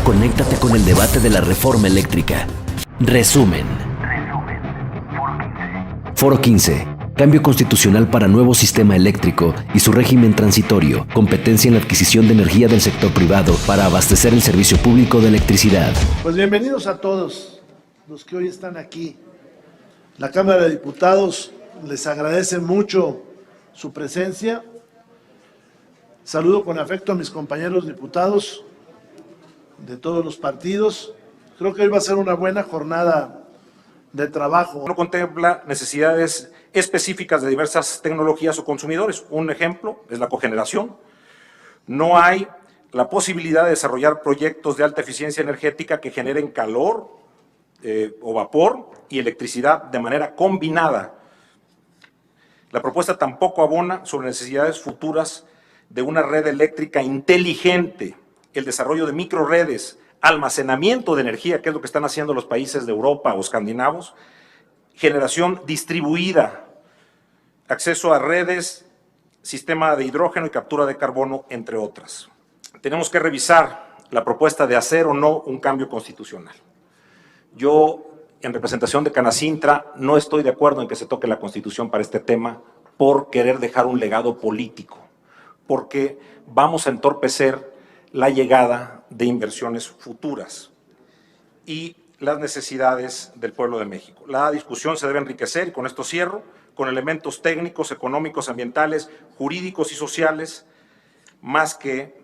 conéctate con el debate de la reforma eléctrica. Resumen. Foro 15. Cambio constitucional para nuevo sistema eléctrico y su régimen transitorio. Competencia en la adquisición de energía del sector privado para abastecer el servicio público de electricidad. Pues bienvenidos a todos los que hoy están aquí. La Cámara de Diputados les agradece mucho su presencia. Saludo con afecto a mis compañeros diputados de todos los partidos. Creo que hoy va a ser una buena jornada de trabajo. No contempla necesidades específicas de diversas tecnologías o consumidores. Un ejemplo es la cogeneración. No hay la posibilidad de desarrollar proyectos de alta eficiencia energética que generen calor o vapor y electricidad de manera combinada. La propuesta tampoco abona sobre necesidades futuras de una red eléctrica inteligente, el desarrollo de microredes, almacenamiento de energía, que es lo que están haciendo los países de Europa o escandinavos, generación distribuida, acceso a redes, sistema de hidrógeno y captura de carbono, entre otras. Tenemos que revisar la propuesta de hacer o no un cambio constitucional. Yo, en representación de Canacintra, no estoy de acuerdo en que se toque la Constitución para este tema por querer dejar un legado político, porque vamos a entorpecer la llegada de inversiones futuras y las necesidades del pueblo de México. La discusión se debe enriquecer, y con esto cierro, con elementos técnicos, económicos, ambientales, jurídicos y sociales, más que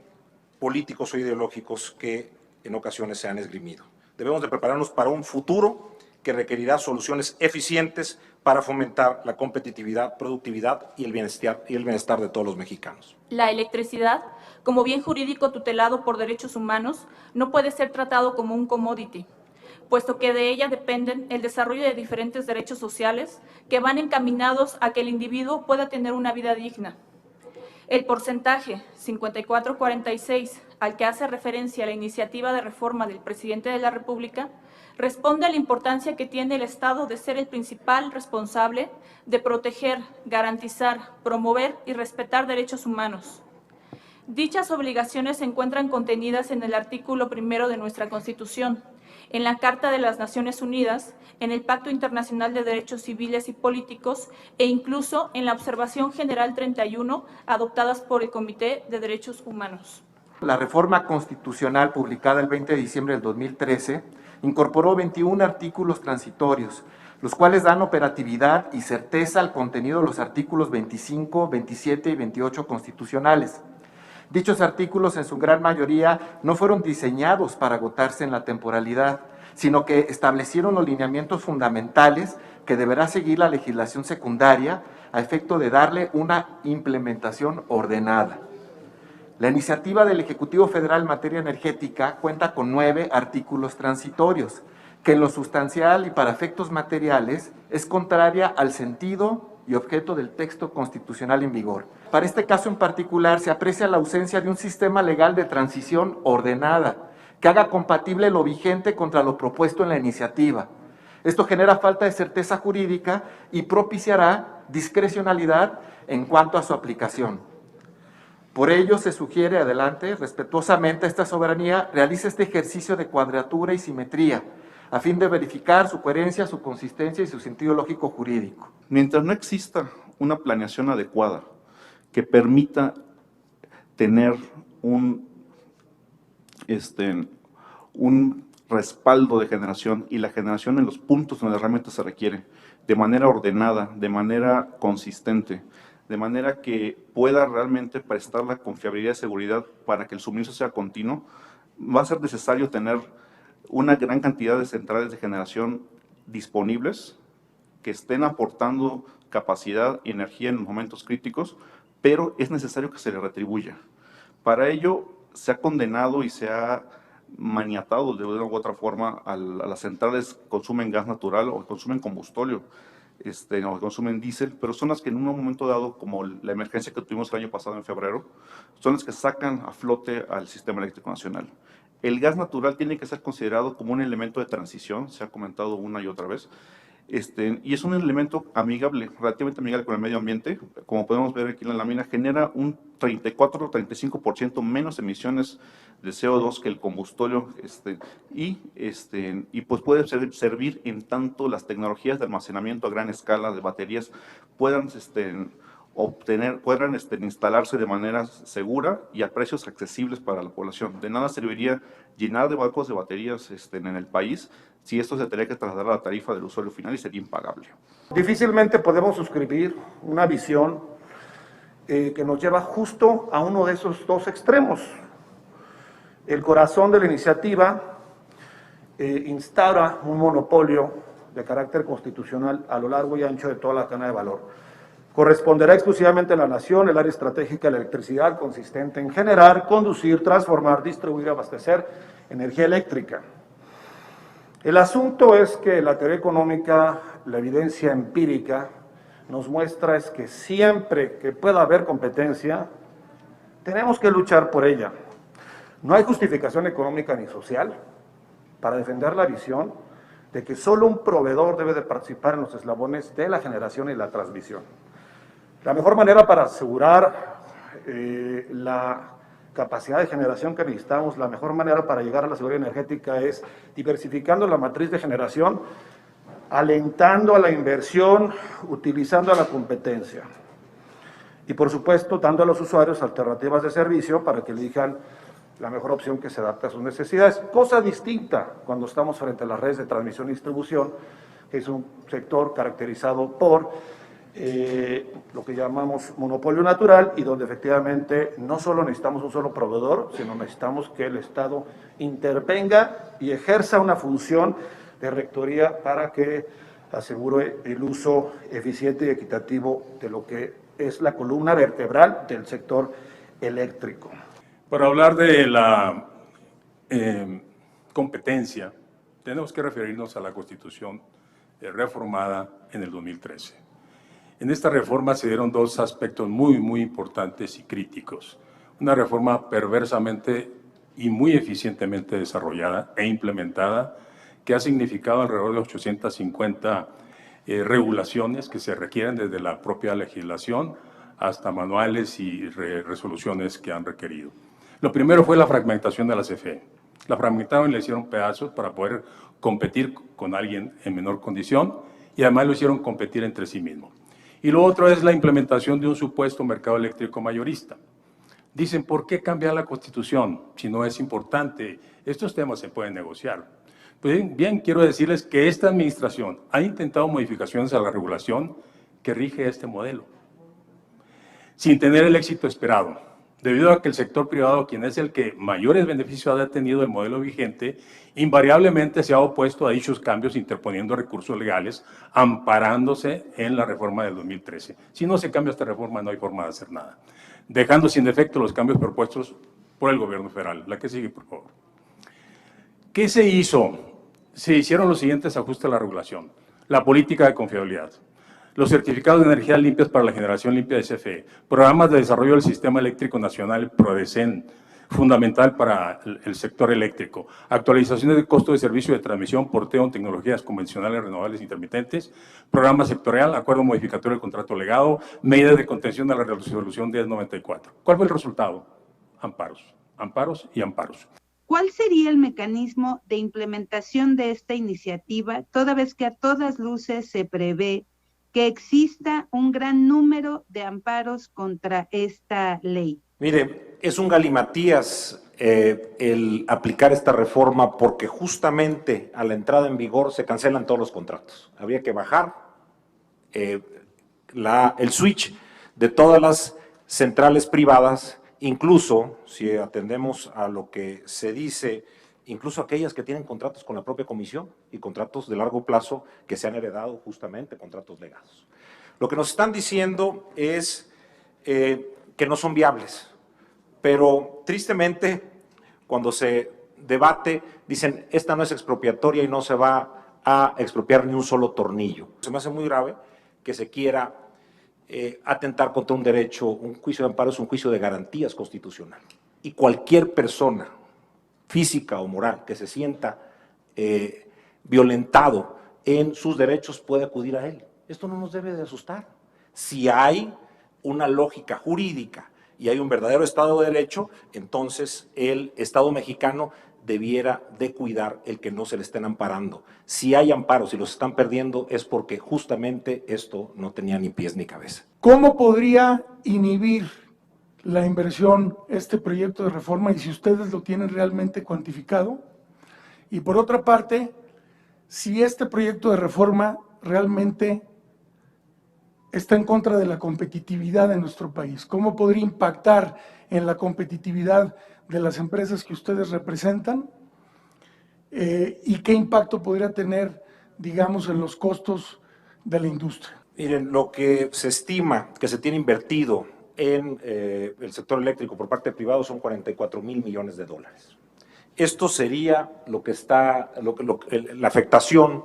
políticos o ideológicos que en ocasiones se han esgrimido. Debemos de prepararnos para un futuro que requerirá soluciones eficientes para fomentar la competitividad, productividad y el bienestar de todos los mexicanos. La electricidad, como bien jurídico tutelado por derechos humanos, no puede ser tratado como un commodity, puesto que de ella dependen el desarrollo de diferentes derechos sociales que van encaminados a que el individuo pueda tener una vida digna. El porcentaje 54-46 al que hace referencia la iniciativa de reforma del presidente de la República responde a la importancia que tiene el Estado de ser el principal responsable de proteger, garantizar, promover y respetar derechos humanos. Dichas obligaciones se encuentran contenidas en el artículo 1 de nuestra Constitución, en la Carta de las Naciones Unidas, en el Pacto Internacional de Derechos Civiles y Políticos e incluso en la Observación General 31 adoptadas por el Comité de Derechos Humanos. La reforma constitucional publicada el 20 de diciembre del 2013 incorporó 21 artículos transitorios, los cuales dan operatividad y certeza al contenido de los artículos 25, 27 y 28 constitucionales. Dichos artículos, en su gran mayoría, no fueron diseñados para agotarse en la temporalidad, sino que establecieron los lineamientos fundamentales que deberá seguir la legislación secundaria a efecto de darle una implementación ordenada. La iniciativa del Ejecutivo Federal en materia energética cuenta con 9 artículos transitorios, que en lo sustancial y para efectos materiales es contraria al sentido y objeto del texto constitucional en vigor. Para este caso en particular se aprecia la ausencia de un sistema legal de transición ordenada, que haga compatible lo vigente contra lo propuesto en la iniciativa. Esto genera falta de certeza jurídica y propiciará discrecionalidad en cuanto a su aplicación. Por ello, se sugiere, adelante, respetuosamente, esta soberanía realice este ejercicio de cuadratura y simetría, a fin de verificar su coherencia, su consistencia y su sentido lógico jurídico. Mientras no exista una planeación adecuada que permita tener un respaldo de generación y la generación en los puntos donde realmente se requiere, de manera ordenada, de manera consistente, de manera que pueda realmente prestar la confiabilidad y seguridad para que el suministro sea continuo, va a ser necesario tener una gran cantidad de centrales de generación disponibles que estén aportando capacidad y energía en momentos críticos, pero es necesario que se le retribuya. Para ello se ha condenado y se ha maniatado de una u otra forma a las centrales que consumen gas natural o que consumen combustóleo, o que consumen diésel, pero son las que en un momento dado, como la emergencia que tuvimos el año pasado en febrero, son las que sacan a flote al sistema eléctrico nacional. El gas natural tiene que ser considerado como un elemento de transición, se ha comentado una y otra vez, Y es un elemento amigable, relativamente amigable con el medio ambiente. Como podemos ver aquí en la lámina, genera un 34 o 35% menos emisiones de CO2 que el combustorio, y pues puede servir en tanto las tecnologías de almacenamiento a gran escala de baterías puedan puedan instalarse de manera segura y a precios accesibles para la población. De nada serviría llenar de bancos de baterías en el país si esto se tendría que trasladar a la tarifa del usuario final y sería impagable. Difícilmente podemos suscribir una visión que nos lleva justo a uno de esos dos extremos. El corazón de la iniciativa instaura un monopolio de carácter constitucional a lo largo y ancho de toda la cadena de valor. Corresponderá exclusivamente a la nación el área estratégica de la electricidad, consistente en generar, conducir, transformar, distribuir, abastecer energía eléctrica. El asunto es que la teoría económica, la evidencia empírica, nos muestra es que siempre que pueda haber competencia, tenemos que luchar por ella. No hay justificación económica ni social para defender la visión de que solo un proveedor debe de participar en los eslabones de la generación y la transmisión. La mejor manera para asegurar la capacidad de generación que necesitamos, la mejor manera para llegar a la seguridad energética es diversificando la matriz de generación, alentando a la inversión, utilizando a la competencia. Y por supuesto, dando a los usuarios alternativas de servicio para que elijan la mejor opción que se adapte a sus necesidades. Cosa distinta cuando estamos frente a las redes de transmisión y distribución, que es un sector caracterizado por lo que llamamos monopolio natural y donde efectivamente no solo necesitamos un solo proveedor, sino necesitamos que el Estado intervenga y ejerza una función de rectoría para que asegure el uso eficiente y equitativo de lo que es la columna vertebral del sector eléctrico. Para hablar de la competencia, tenemos que referirnos a la Constitución reformada en el 2013. En esta reforma se dieron dos aspectos muy importantes y críticos. Una reforma perversamente y muy eficientemente desarrollada e implementada, que ha significado alrededor de 850 regulaciones que se requieren desde la propia legislación hasta manuales y resoluciones que han requerido. Lo primero fue la fragmentación de la CFE. La fragmentaron y le hicieron pedazos para poder competir con alguien en menor condición y además lo hicieron competir entre sí mismo. Y lo otro es la implementación de un supuesto mercado eléctrico mayorista. Dicen, ¿por qué cambiar la Constitución si no es importante? Estos temas se pueden negociar. Pues bien, quiero decirles que esta administración ha intentado modificaciones a la regulación que rige este modelo, sin tener el éxito esperado, debido a que el sector privado, quien es el que mayores beneficios ha tenido del modelo vigente, invariablemente se ha opuesto a dichos cambios interponiendo recursos legales, amparándose en la reforma del 2013. Si no se cambia esta reforma, no hay forma de hacer nada, dejando sin efecto los cambios propuestos por el gobierno federal. La que sigue, por favor. ¿Qué se hizo? Se hicieron los siguientes ajustes a la regulación. La política de confiabilidad, los certificados de energías limpias para la generación limpia de CFE, programas de desarrollo del Sistema Eléctrico Nacional, PRODECEN, fundamental para el sector eléctrico, actualizaciones del costo de servicio de transmisión, porteo en tecnologías convencionales, renovables e intermitentes, programa sectorial, acuerdo modificatorio del contrato legado, medidas de contención a la resolución 1094. ¿Cuál fue el resultado? Amparos, amparos y amparos. ¿Cuál sería el mecanismo de implementación de esta iniciativa, toda vez que a todas luces se prevé que exista un gran número de amparos contra esta ley? Mire, es un galimatías el aplicar esta reforma porque justamente a la entrada en vigor se cancelan todos los contratos. Habría que bajar el switch de todas las centrales privadas, incluso si atendemos a lo que se dice, incluso aquellas que tienen contratos con la propia comisión y contratos de largo plazo que se han heredado justamente, contratos legados. Lo que nos están diciendo es que no son viables, pero tristemente cuando se debate dicen esta no es expropiatoria y no se va a expropiar ni un solo tornillo. Se me hace muy grave que se quiera atentar contra un derecho. Un juicio de amparo es un juicio de garantías constitucional y cualquier persona física o moral que se sienta violentado en sus derechos puede acudir a él. Esto no nos debe de asustar. Si hay una lógica jurídica y hay un verdadero Estado de Derecho, entonces el Estado mexicano debiera de cuidar el que no se le estén amparando. Si hay amparos y los están perdiendo es porque justamente esto no tenía ni pies ni cabeza. ¿Cómo podría inhibir la inversión este proyecto de reforma y si ustedes lo tienen realmente cuantificado? Y por otra parte, si este proyecto de reforma realmente está en contra de la competitividad de nuestro país, ¿cómo podría impactar en la competitividad de las empresas que ustedes representan? ¿Y qué impacto podría tener, digamos, en los costos de la industria? Miren, lo que se estima que se tiene invertido en el sector eléctrico por parte privado son 44,000 millones de dólares. Esto sería lo que está, la afectación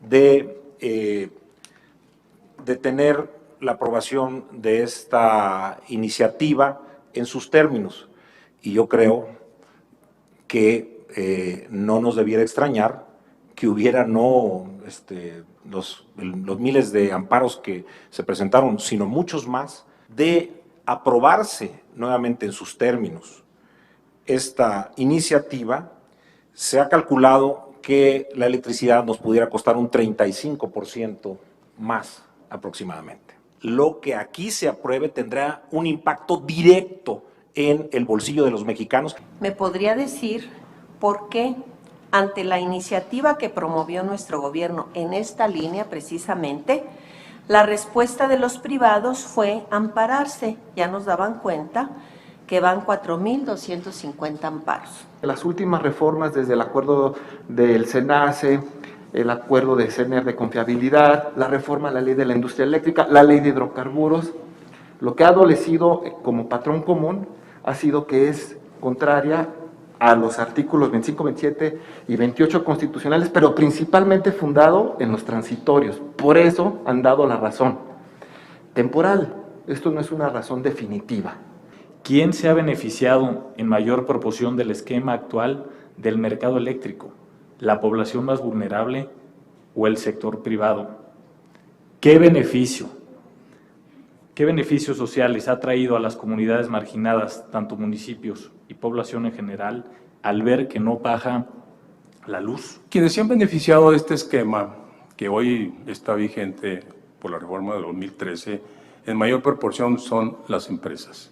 de tener la aprobación de esta iniciativa en sus términos. Y yo creo que no nos debiera extrañar que hubiera no los miles de amparos que se presentaron, sino muchos más, de aprobarse nuevamente en sus términos esta iniciativa. Se ha calculado que la electricidad nos pudiera costar un 35% más aproximadamente. Lo que aquí se apruebe tendrá un impacto directo en el bolsillo de los mexicanos. ¿Me podría decir por qué, ante la iniciativa que promovió nuestro gobierno en esta línea precisamente, la respuesta de los privados fue ampararse? Ya nos daban cuenta que van 4,250 amparos. Las últimas reformas, desde el acuerdo del SENACE, el acuerdo de CENER de confiabilidad, la reforma a la ley de la industria eléctrica, la ley de hidrocarburos, lo que ha adolecido como patrón común ha sido que es contraria a los artículos 25, 27 y 28 constitucionales, pero principalmente fundado en los transitorios. Por eso han dado la razón temporal. Esto no es una razón definitiva. ¿Quién se ha beneficiado en mayor proporción del esquema actual del mercado eléctrico? ¿La población más vulnerable o el sector privado? ¿Qué beneficios sociales ha traído a las comunidades marginadas, tanto municipios y población en general, al ver que no baja la luz? Quienes se han beneficiado de este esquema, que hoy está vigente por la reforma de 2013, en mayor proporción son las empresas.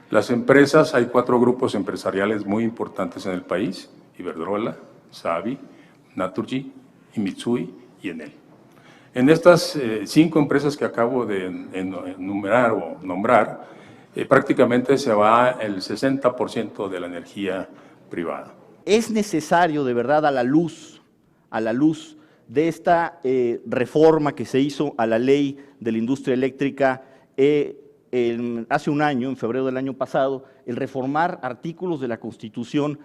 Las empresas, hay 4 grupos empresariales muy importantes en el país: Iberdrola, Savi, Naturgy y Mitsui y Enel. En estas 5 empresas que acabo de enumerar o nombrar, prácticamente se va el 60% de la energía privada. Es necesario, de verdad, a la luz de esta reforma que se hizo a la ley de la industria eléctrica hace un año, en febrero del año pasado, el reformar artículos de la Constitución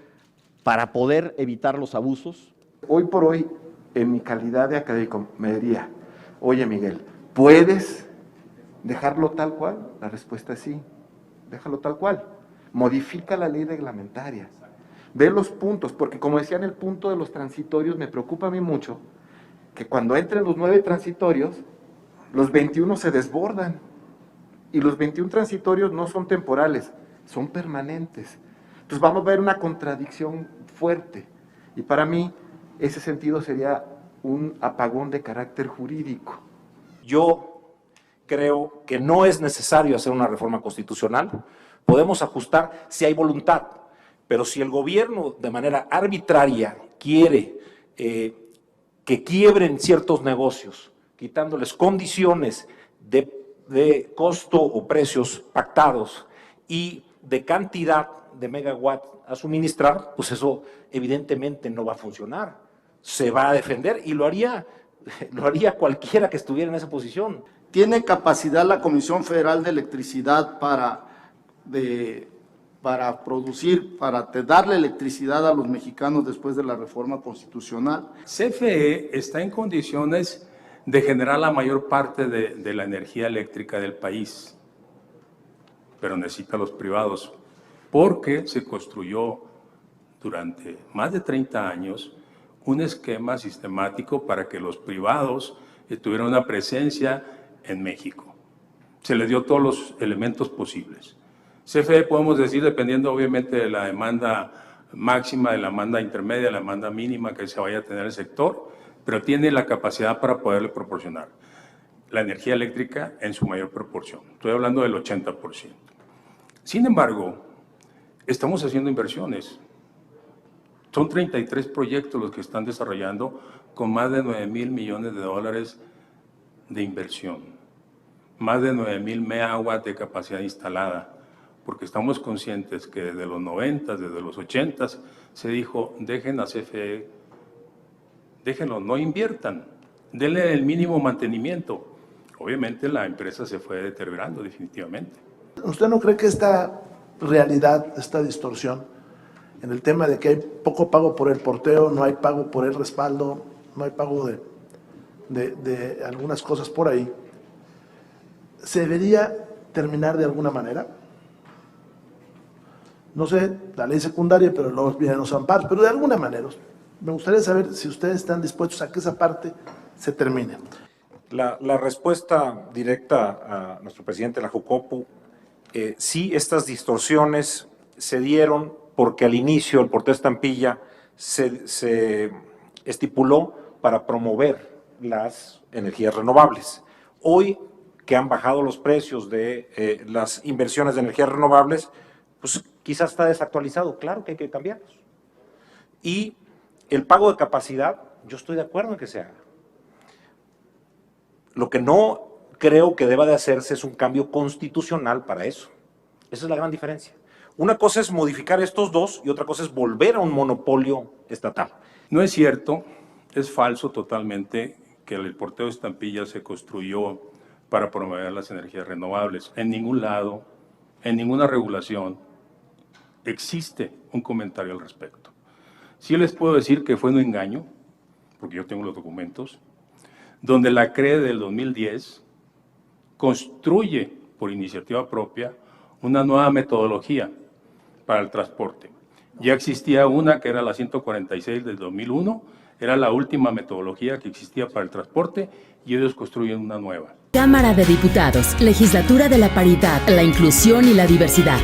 para poder evitar los abusos? Hoy por hoy, en mi calidad de académico, me diría: oye, Miguel, ¿puedes dejarlo tal cual? La respuesta es sí, déjalo tal cual. Modifica la ley reglamentaria. Ve los puntos, porque como decía en el punto de los transitorios, me preocupa a mí mucho que cuando entren los 9 transitorios, los 21 se desbordan. Y los 21 transitorios no son temporales, son permanentes. Entonces vamos a ver una contradicción fuerte. Y para mí, ese sentido sería un apagón de carácter jurídico. Yo creo que no es necesario hacer una reforma constitucional. Podemos ajustar si hay voluntad, pero si el gobierno de manera arbitraria quiere que quiebren ciertos negocios, quitándoles condiciones de costo o precios pactados y de cantidad de megawatt a suministrar, pues eso evidentemente no va a funcionar. Se va a defender y lo haría cualquiera que estuviera en esa posición. ¿Tiene capacidad la Comisión Federal de Electricidad para producir, para darle electricidad a los mexicanos después de la reforma constitucional? CFE está en condiciones de generar la mayor parte de la energía eléctrica del país, pero necesita a los privados, porque se construyó durante más de 30 años un esquema sistemático para que los privados tuvieran una presencia en México. Se les dio todos los elementos posibles. CFE podemos decir, dependiendo obviamente de la demanda máxima, de la demanda intermedia, de la demanda mínima que se vaya a tener el sector, pero tiene la capacidad para poderle proporcionar la energía eléctrica en su mayor proporción. Estoy hablando del 80%. Sin embargo, estamos haciendo inversiones. Son 33 proyectos los que están desarrollando con más de 9,000 millones de dólares de inversión, más de 9,000 megawatts de capacidad instalada, porque estamos conscientes que desde los 90, desde los 80 se dijo, dejen a CFE, déjenlo, no inviertan, denle el mínimo mantenimiento. Obviamente la empresa se fue deteriorando definitivamente. ¿Usted no cree que esta realidad, esta distorsión, en el tema de que hay poco pago por el porteo, no hay pago por el respaldo, no hay pago de algunas cosas por ahí, se debería terminar de alguna manera? No sé, la ley secundaria, pero luego vienen los amparos, pero de alguna manera. Me gustaría saber si ustedes están dispuestos a que esa parte se termine. La respuesta directa a nuestro presidente de la Jucopo, sí, estas distorsiones se dieron porque al inicio el porteo Estampilla se estipuló para promover las energías renovables. Hoy que han bajado los precios de las inversiones de energías renovables, pues quizás está desactualizado, claro que hay que cambiarlos. Y el pago de capacidad, yo estoy de acuerdo en que se haga. Lo que no creo que deba de hacerse es un cambio constitucional para eso. Esa es la gran diferencia. Una cosa es modificar estos dos y otra cosa es volver a un monopolio estatal. No es cierto, es falso totalmente que el porteo de Estampilla se construyó para promover las energías renovables. En ningún lado, en ninguna regulación, existe un comentario al respecto. Sí les puedo decir que fue un engaño, porque yo tengo los documentos, donde la CRE del 2010 construye por iniciativa propia una nueva metodología para el transporte. Ya existía una que era la 146 del 2001, era la última metodología que existía para el transporte y ellos construyen una nueva. Cámara de Diputados, Legislatura de la Paridad, la Inclusión y la Diversidad.